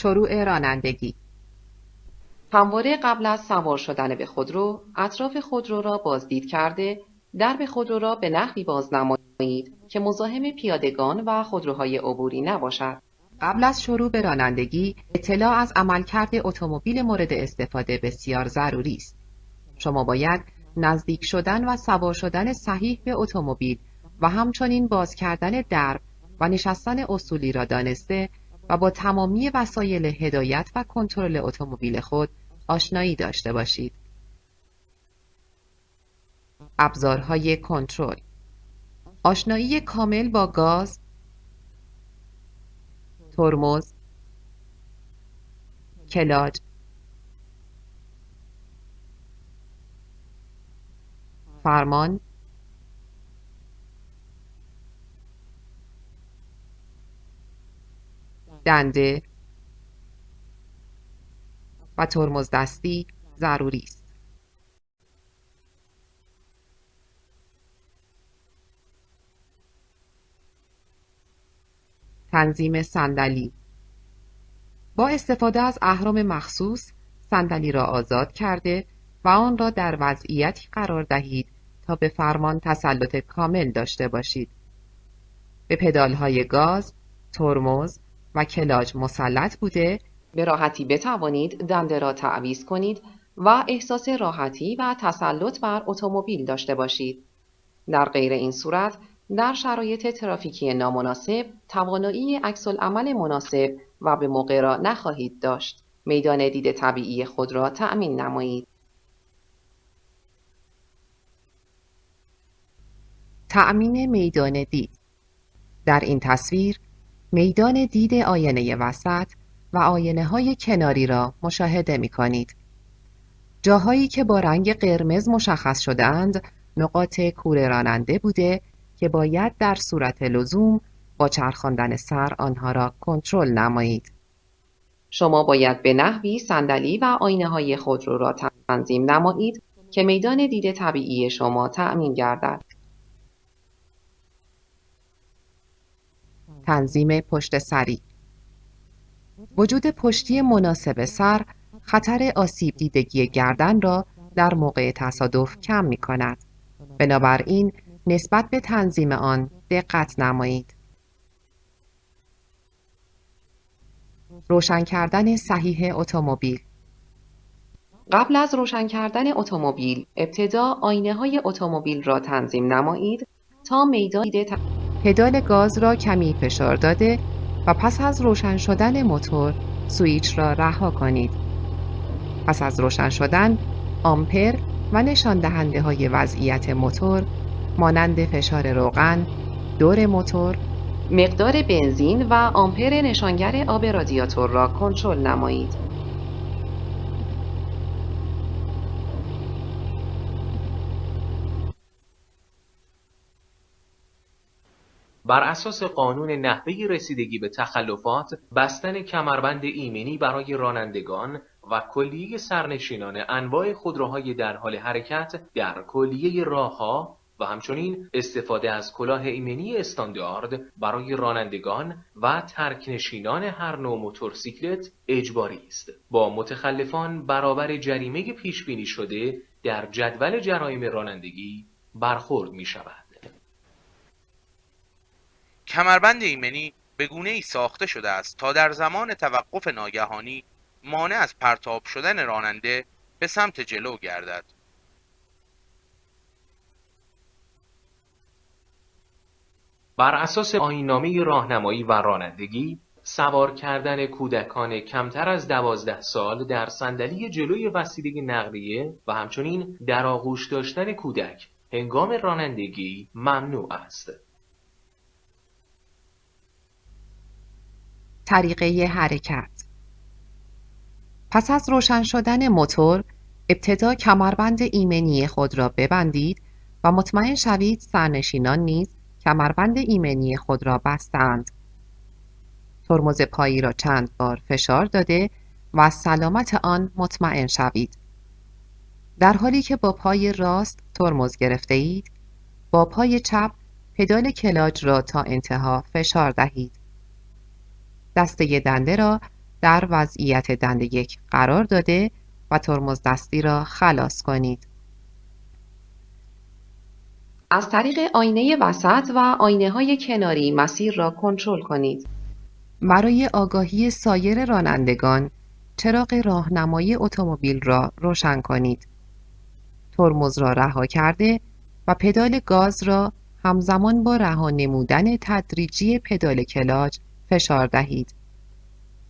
شروع رانندگی. همواره قبل از سوار شدن به خودرو، اطراف خودرو را بازدید کرده، درب خودرو را به نحوی باز نمایید که مزاحم پیادگان و خودروهای عبوری نباشد. قبل از شروع به رانندگی، اطلاع از عملکرد اتومبیل مورد استفاده بسیار ضروری است. شما باید نزدیک شدن و سوار شدن صحیح به اتومبیل و همچنین باز کردن درب و نشستن اصولی را دانسته و با تمامی وسایل هدایت و کنترل اتومبیل خود آشنایی داشته باشید. ابزارهای کنترل: آشنایی کامل با گاز، ترمز، کلاج، فرمان، دنده و ترمز دستی ضروری است. تنظیم صندلی: با استفاده از اهرم مخصوص صندلی را آزاد کرده و آن را در وضعیتی قرار دهید تا به فرمان تسلط کامل داشته باشید. به پدال‌های گاز، ترمز و کلاج مسلط بوده به راحتی بتوانید دنده را تعویض کنید و احساس راحتی و تسلط بر اتومبیل داشته باشید. در غیر این صورت، در شرایط ترافیکی نامناسب، توانایی عکس‌العمل مناسب و به موقع را نخواهید داشت. میدان دید طبیعی خود را تأمین نمایید. تأمین میدان دید: در این تصویر میدان دید آینه وسط و آینه‌های کناری را مشاهده می‌کنید. جاهایی که با رنگ قرمز مشخص شده‌اند نقاط کور راننده بوده که باید در صورت لزوم با چرخاندن سر آنها را کنترل نمایید. شما باید به نحوی صندلی و آینه‌های خودرو را تنظیم نمایید که میدان دید طبیعی شما تأمین گردد. تنظیم پشت سری: وجود پشتی مناسب سر خطر آسیب دیدگی گردن را در موقع تصادف کم می کند. بنابراین نسبت به تنظیم آن دقت نمایید. روشن کردن صحیح اتومبیل: قبل از روشن کردن اتومبیل، ابتدا آینه‌های اتومبیل را تنظیم نمایید تا میدان دید پدال گاز را کمی فشار داده و پس از روشن شدن موتور سوئیچ را رها کنید. پس از روشن شدن آمپر و نشان دهنده های وضعیت موتور مانند فشار روغن، دور موتور، مقدار بنزین و آمپر نشانگر آب رادیاتور را کنترل نمایید. بر اساس قانون نحوه رسیدگی به تخلفات، بستن کمربند ایمنی برای رانندگان و کلیه سرنشینان انواع خودروهای در حال حرکت در کلیه راه‌ها و همچنین استفاده از کلاه ایمنی استاندارد برای رانندگان و ترکنشینان هر نوع موتورسیکلت اجباری است. با متخلفان برابر جریمه پیش‌بینی شده در جدول جرایم رانندگی برخورد می‌شود. کمربند ایمنی به گونه‌ای ساخته شده است تا در زمان توقف ناگهانی مانع از پرتاب شدن راننده به سمت جلو گردد. بر اساس آیین‌نامه راهنمایی و رانندگی، سوار کردن کودکان کمتر از 12 سال در صندلی جلوی وسیله نقلیه و همچنین در آغوش داشتن کودک هنگام رانندگی ممنوع است. طریقه حرکت: پس از روشن شدن موتور ابتدا کمربند ایمنی خود را ببندید و مطمئن شوید سرنشینان نیز کمربند ایمنی خود را بستند. ترمز پایی را چند بار فشار داده و از سلامت آن مطمئن شوید. در حالی که با پای راست ترمز گرفته اید، با پای چپ پدال کلاج را تا انتها فشار دهید. دسته دنده را در وضعیت دنده 1 قرار داده و ترمز دستی را خلاص کنید. از طریق آینه وسط و آینه‌های کناری مسیر را کنترل کنید. برای آگاهی سایر رانندگان، چراغ راهنمایی اتومبیل را روشن کنید. ترمز را رها کرده و پدال گاز را همزمان با رها نمودن تدریجی پدال کلاچ فشار دهید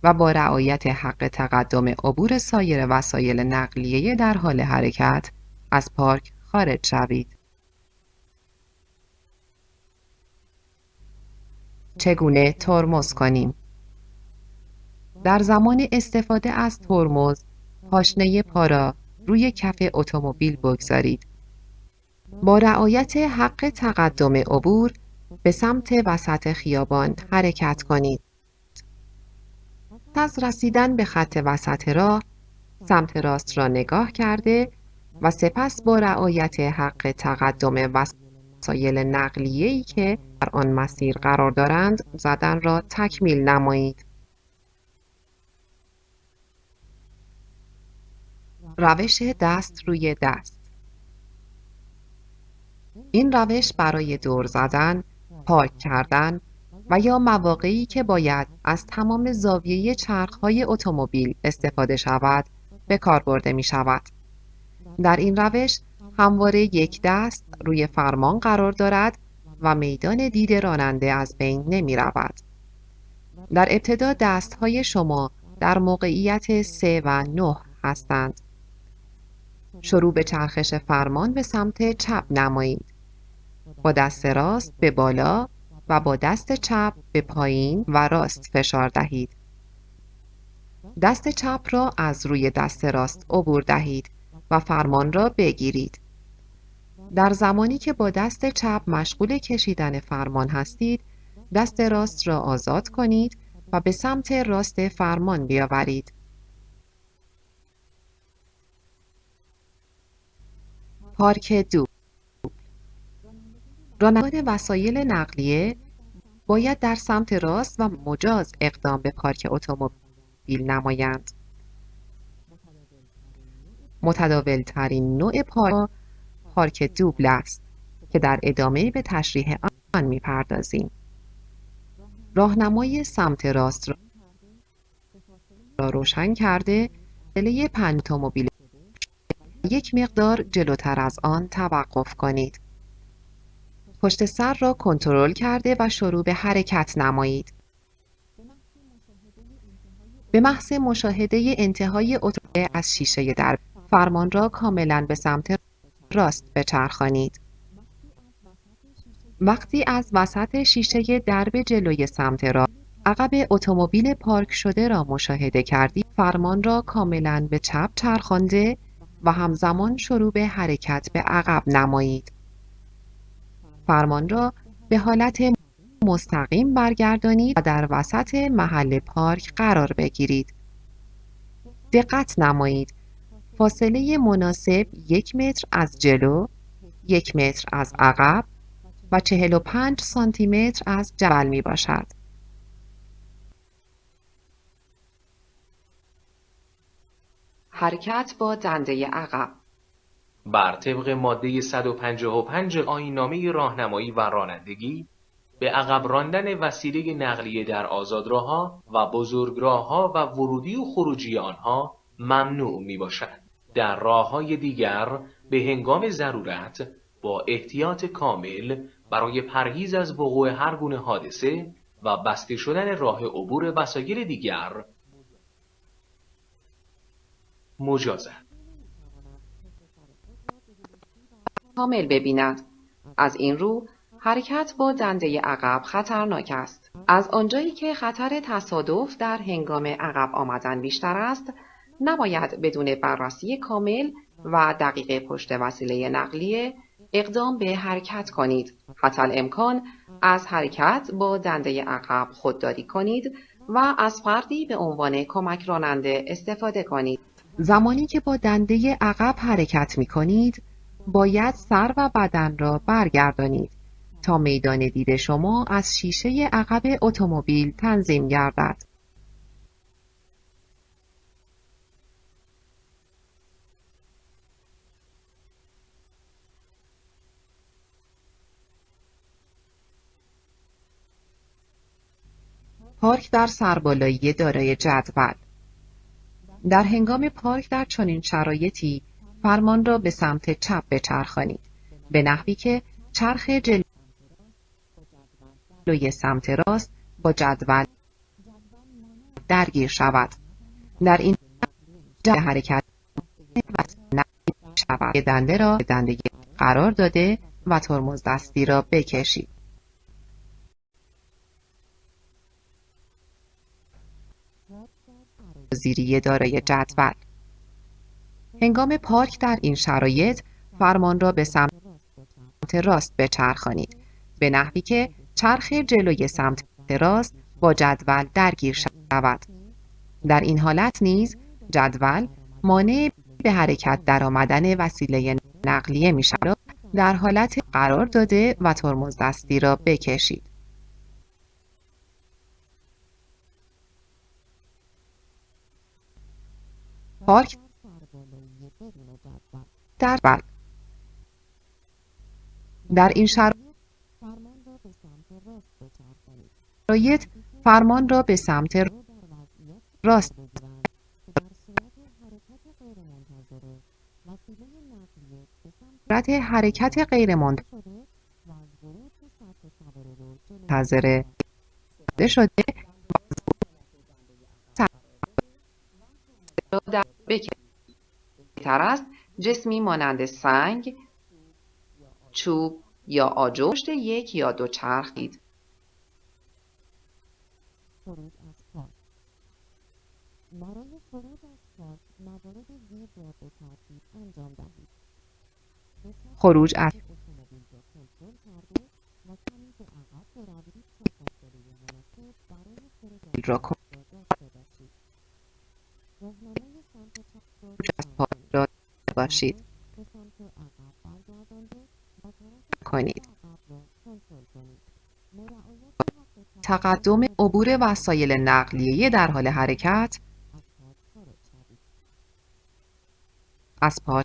و با رعایت حق تقدم عبور سایر وسایل نقلیه در حال حرکت از پارک خارج شوید. چگونه ترمز کنیم؟ در زمان استفاده از ترمز، پاشنه پا را روی کف اتومبیل بگذارید. با رعایت حق تقدم عبور به سمت وسط خیابان حرکت کنید. از رسیدن به خط وسط راه، سمت راست را نگاه کرده و سپس با رعایت حق تقدم وسایل نقلیه‌ای که در آن مسیر قرار دارند، زدن را تکمیل نمایید. روش دست روی دست. این روش برای دور زدن، پارک کردن و یا مواقعی که باید از تمام زاویه چرخ‌های اتومبیل استفاده شود، به کار برده می شود. در این روش همواره یک دست روی فرمان قرار دارد و میدان دید راننده از بین نمی رود. در ابتدا دست‌های شما در موقعیت 3 و 9 هستند. شروع به چرخش فرمان به سمت چپ نمایید. با دست راست به بالا و با دست چپ به پایین و راست فشار دهید. دست چپ را از روی دست راست عبور دهید و فرمان را بگیرید. در زمانی که با دست چپ مشغول کشیدن فرمان هستید، دست راست را آزاد کنید و به سمت راست فرمان بیاورید. پارک دوبل. رانندگان وسایل نقلیه باید در سمت راست و مجاز اقدام به پارک اتومبیل نمایند. متداول ترین نوع پارک دوبل است که در ادامه به تشریح آن می‌پردازیم. راهنمای سمت راست را روشن کرده، فاصله 5 اتومبیل یک مقدار جلوتر از آن توقف کنید. پشت سر را کنترل کرده و شروع به حرکت نمایید. به محض مشاهده انتهای اتومبیل از شیشه در فرمان را کاملا به سمت راست بچرخانید. وقتی از وسط شیشه درب جلوی سمت راست عقب اتومبیل پارک شده را مشاهده کردید، فرمان را کاملا به چپ چرخانده و همزمان شروع به حرکت به عقب نمایید. فرمان را به حالت مستقیم برگردانید و در وسط محل پارک قرار بگیرید. دقت نمایید. فاصله مناسب 1 متر از جلو، 1 متر از عقب و 45 سانتی متر از جبل می باشد. حرکت با دنده عقب. بر طبق ماده 155 آیین‌نامه راهنمایی و رانندگی، به عقب راندن وسیله نقلیه در آزادراه‌ها و بزرگراه‌ها و ورودی و خروجی آنها ممنوع میباشد. در راه‌های دیگر به هنگام ضرورت با احتیاط کامل برای پرهیز از وقوع هر گونه حادثه و بسته شدن راه عبور وسایل دیگر مجاز است. کامل ببیند. از این رو حرکت با دنده عقب خطرناک است. از آنجایی که خطر تصادف در هنگام عقب آمدن بیشتر است، نباید بدون بررسی کامل و دقیق پشت وسیله نقلیه اقدام به حرکت کنید. حتی الامکان از حرکت با دنده عقب خودداری کنید و از فردی به عنوان کمک راننده استفاده کنید. زمانی که با دنده عقب حرکت می کنید، باید سر و بدن را برگردانید تا میدان دید شما از شیشه عقب اتومبیل تنظیم گردد. پارک در سربالایی دارای جدول. در هنگام پارک در چنین شرایطی فرمان را به سمت چپ بچرخانید به نحوی که چرخ جلوی سمت راست با جدول درگیر شود. در این حرکت شود دنده را به دنده قرار داده و ترمز دستی را بکشید. زیری دارای جدول. هنگام پارک در این شرایط فرمان را به سمت راست بچرخانید به نحوی که چرخ جلوی سمت راست با جدول درگیر شود. در این حالت نیز جدول مانع به حرکت درآمدن وسیله نقلیه می شود. در حالت قرار داده و ترمز دستی را بکشید. پارک در این شرایط فرمان را به سمت راست حرکت غیر منتظره شده بهتر است جسمی مانند سنگ، چوب یا آجر پشت یک یا دو چرخ دید. خروج از را باشید کنید. تقدم عبور وسایل نقلیه در حال حرکت از پا